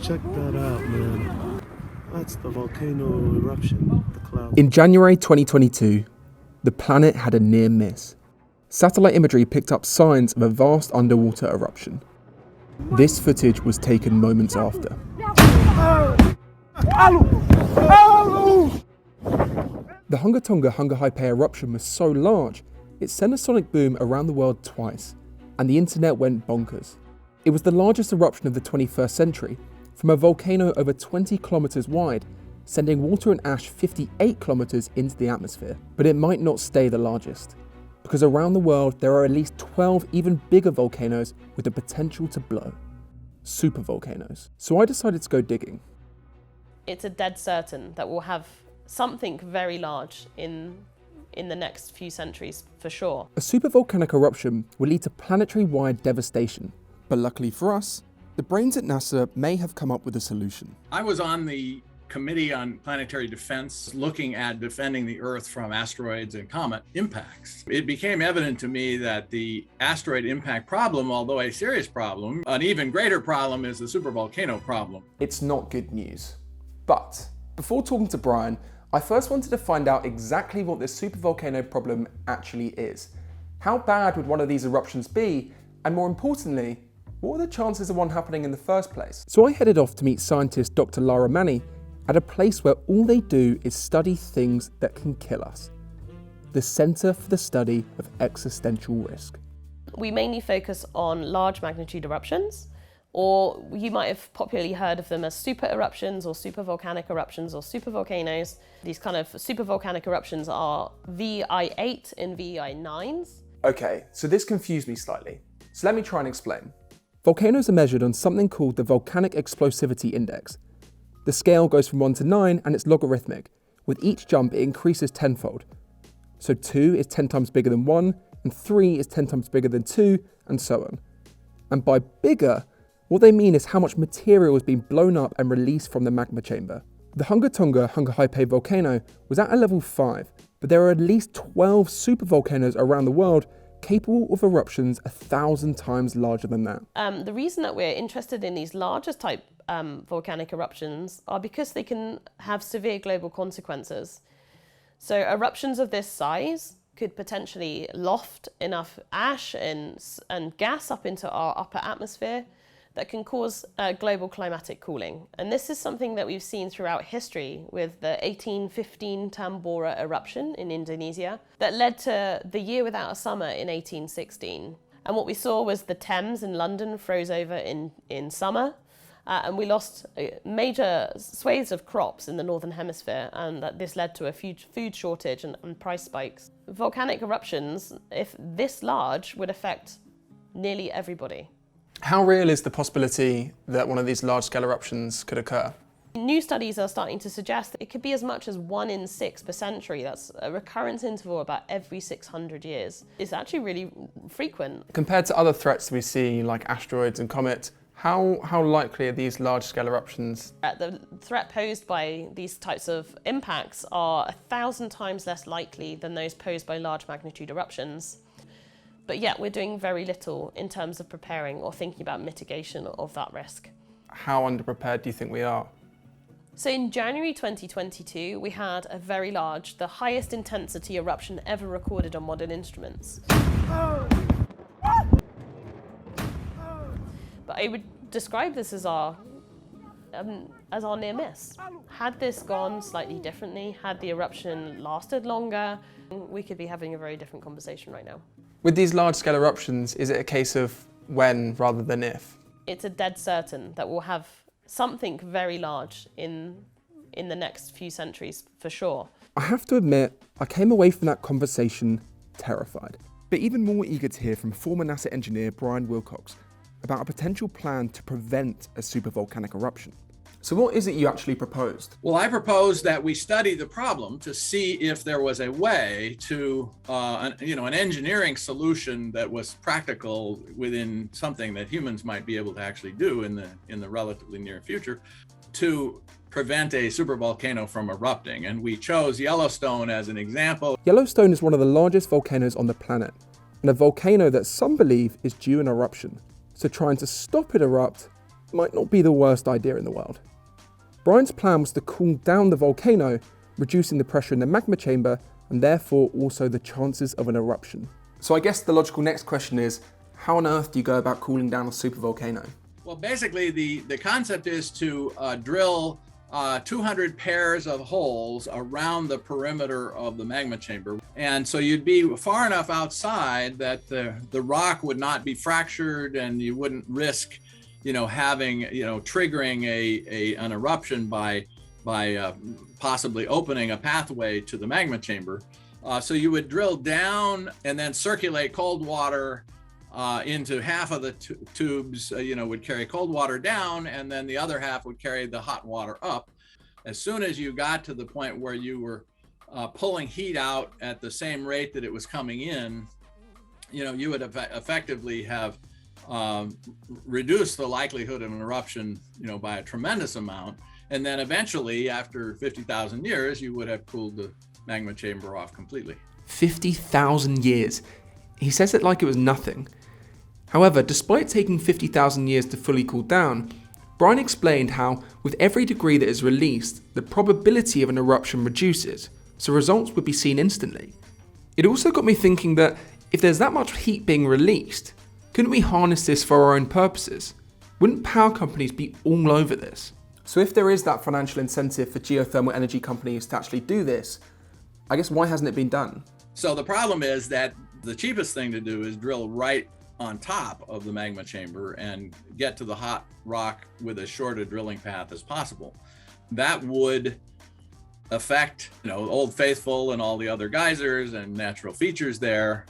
check that out, man. That's the volcano eruption, the cloud. In January 2022, the planet had a near miss. Satellite imagery picked up signs of a vast underwater eruption. This footage was taken moments after. The Hunga Tonga Hunga Haipe eruption was so large, it sent a sonic boom around the world twice, and the internet went bonkers. It was the largest eruption of the 21st century, from a volcano over 20 kilometers wide, sending water and ash 58 kilometers into the atmosphere. But it might not stay the largest, because around the world there are at least 12 even bigger volcanoes with the potential to blow. Supervolcanoes. So I decided to go digging. It's a dead certain that we'll have something very large in the next few centuries, for sure. A supervolcanic eruption will lead to planetary-wide devastation, but luckily for us, the brains at NASA may have come up with a solution. I was on the Committee on Planetary Defense looking at defending the Earth from asteroids and comet impacts. It became evident to me that the asteroid impact problem, although a serious problem, an even greater problem is the supervolcano problem. It's not good news. But before talking to Brian, I first wanted to find out exactly what this supervolcano problem actually is. How bad would one of these eruptions be? And more importantly, what are the chances of one happening in the first place? So I headed off to meet scientist Dr. Lara Mani at a place where all they do is study things that can kill us. The Centre for the Study of Existential Risk. We mainly focus on large magnitude eruptions, or you might have popularly heard of them as super eruptions or supervolcanic eruptions or supervolcanoes. These kind of supervolcanic eruptions are VI8 and VI9s. Okay, so this confused me slightly. So let me try and explain. Volcanoes are measured on something called the Volcanic Explosivity Index. The scale goes from 1 to 9 and it's logarithmic. With each jump it increases tenfold. So 2 is 10 times bigger than 1, and 3 is 10 times bigger than 2, and so on. And by bigger, what they mean is how much material has been blown up and released from the magma chamber. The Hunga Tonga Hunga Haipe volcano was at a level 5, but there are at least 12 supervolcanoes around the world capable of eruptions 1,000 times larger than that. The reason that we're interested in these larger type volcanic eruptions are because they can have severe global consequences. So eruptions of this size could potentially loft enough ash and gas up into our upper atmosphere that can cause global climatic cooling. And this is something that we've seen throughout history with the 1815 Tambora eruption in Indonesia that led to the year without a summer in 1816. And what we saw was the Thames in London froze over in summer, and we lost major swathes of crops in the Northern Hemisphere, and that this led to a food shortage and price spikes. Volcanic eruptions, if this large, would affect nearly everybody. How real is the possibility that one of these large-scale eruptions could occur? New studies are starting to suggest that it could be as much as 1 in 6 per century. That's a recurrence interval about every 600 years. It's actually really frequent. Compared to other threats we see, like asteroids and comets, how likely are these large-scale eruptions? The threat posed by these types of impacts are 1,000 times less likely than those posed by large magnitude eruptions. But yet we're doing very little in terms of preparing or thinking about mitigation of that risk. How underprepared do you think we are? So in January 2022, we had a very large, the highest intensity eruption ever recorded on modern instruments. But I would describe this as our near miss. Had this gone slightly differently, had the eruption lasted longer, we could be having a very different conversation right now. With these large-scale eruptions, is it a case of when rather than if? It's a dead certain that we'll have something very large in the next few centuries, for sure. I have to admit, I came away from that conversation terrified, but even more eager to hear from former NASA engineer Brian Wilcox about a potential plan to prevent a supervolcanic eruption. So what is it you actually proposed? Well, I proposed that we study the problem to see if there was a way to, an engineering solution that was practical within something that humans might be able to actually do in the relatively near future to prevent a supervolcano from erupting. And we chose Yellowstone as an example. Yellowstone is one of the largest volcanoes on the planet, and a volcano that some believe is due an eruption. So trying to stop it erupt might not be the worst idea in the world. Brian's plan was to cool down the volcano, reducing the pressure in the magma chamber and therefore also the chances of an eruption. So I guess the logical next question is, how on earth do you go about cooling down a supervolcano? Well, basically the concept is to drill 200 pairs of holes around the perimeter of the magma chamber. And so you'd be far enough outside that the rock would not be fractured and you wouldn't risk, having, triggering an eruption by possibly opening a pathway to the magma chamber. So you would drill down and then circulate cold water into half of the tubes, would carry cold water down, and then the other half would carry the hot water up. As soon as you got to the point where you were pulling heat out at the same rate that it was coming in, you would effectively have reduced the likelihood of an eruption, by a tremendous amount. And then eventually, after 50,000 years, you would have cooled the magma chamber off completely. 50,000 years. He says it like it was nothing. However, despite taking 50,000 years to fully cool down, Brian explained how, with every degree that is released, the probability of an eruption reduces, so results would be seen instantly. It also got me thinking that if there's that much heat being released, couldn't we harness this for our own purposes? Wouldn't power companies be all over this? So if there is that financial incentive for geothermal energy companies to actually do this, I guess why hasn't it been done? So the problem is that the cheapest thing to do is drill right on top of the magma chamber and get to the hot rock with as short a drilling path as possible. That would affect, Old Faithful and all the other geysers and natural features there.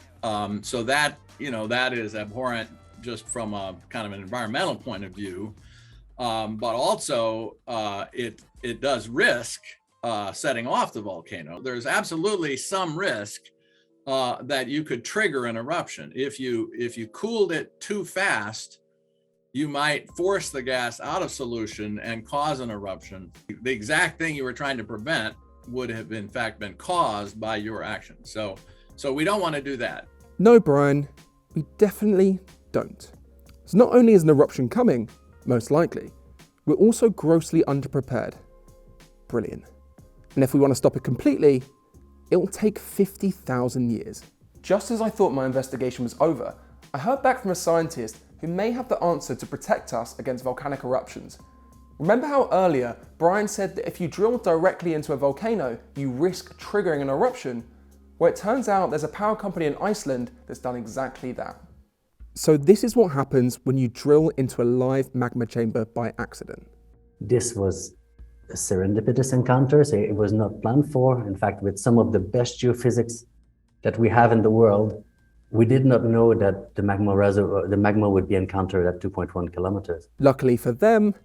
So that, that is abhorrent just from a kind of an environmental point of view. But also it does risk setting off the volcano. There's absolutely some risk that you could trigger an eruption. If you cooled it too fast, you might force the gas out of solution and cause an eruption. The exact thing you were trying to prevent would have in fact been caused by your action. So we don't want to do that. No, Brian, we definitely don't. So not only is an eruption coming, most likely, we're also grossly underprepared. Brilliant. And if we want to stop it completely, it will take 50,000 years. Just as I thought my investigation was over, I heard back from a scientist who may have the answer to protect us against volcanic eruptions. Remember how earlier Brian said that if you drill directly into a volcano, you risk triggering an eruption? Well, it turns out there's a power company in Iceland that's done exactly that. So this is what happens when you drill into a live magma chamber by accident. This was a serendipitous encounter, so it was not planned for. In fact, with some of the best geophysics that we have in the world, we did not know that the magma would be encountered at 2.1 kilometers. Luckily for them,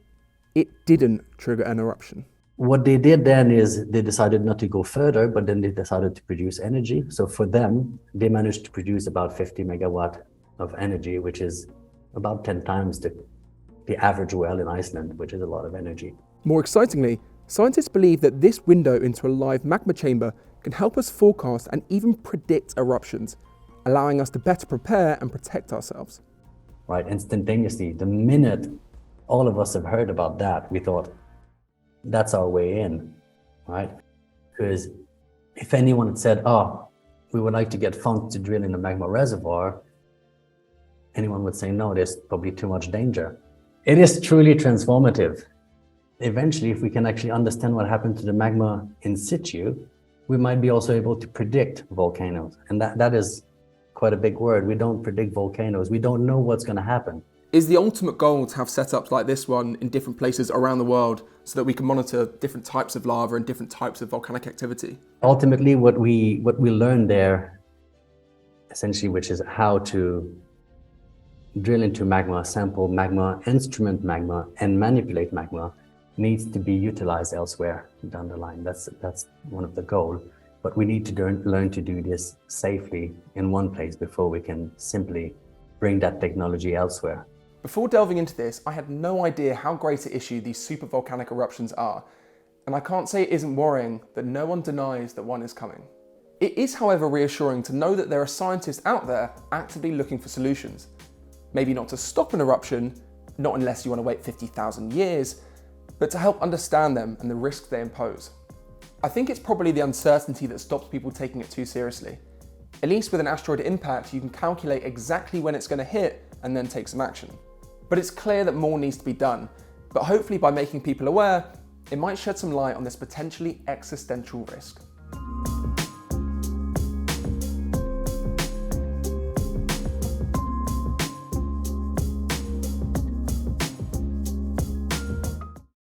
it didn't trigger an eruption. What they did then is they decided not to go further, but then they decided to produce energy. So for them, they managed to produce about 50 megawatt of energy, which is about 10 times the average well in Iceland, which is a lot of energy. More excitingly, scientists believe that this window into a live magma chamber can help us forecast and even predict eruptions, allowing us to better prepare and protect ourselves. Right, instantaneously, the minute all of us have heard about that, we thought, that's our way in, right? Because if anyone had said, we would like to get funds to drill in a magma reservoir, anyone would say, no, there's probably too much danger. It is truly transformative. Eventually, if we can actually understand what happened to the magma in situ, we might be also able to predict volcanoes. And that is quite a big word. We don't predict volcanoes. We don't know what's going to happen. Is the ultimate goal to have setups like this one in different places around the world so that we can monitor different types of lava and different types of volcanic activity? Ultimately, what we learned there, essentially, which is how to drill into magma, sample magma, instrument magma, and manipulate magma, needs to be utilized elsewhere down the line. That's one of the goals. But we need to learn to do this safely in one place before we can simply bring that technology elsewhere. Before delving into this, I had no idea how great an issue these supervolcanic eruptions are, and I can't say it isn't worrying that no one denies that one is coming. It is, however, reassuring to know that there are scientists out there actively looking for solutions. Maybe not to stop an eruption, not unless you want to wait 50,000 years, but to help understand them and the risk they impose. I think it's probably the uncertainty that stops people taking it too seriously. At least with an asteroid impact, you can calculate exactly when it's going to hit and then take some action. But it's clear that more needs to be done, but hopefully by making people aware, it might shed some light on this potentially existential risk.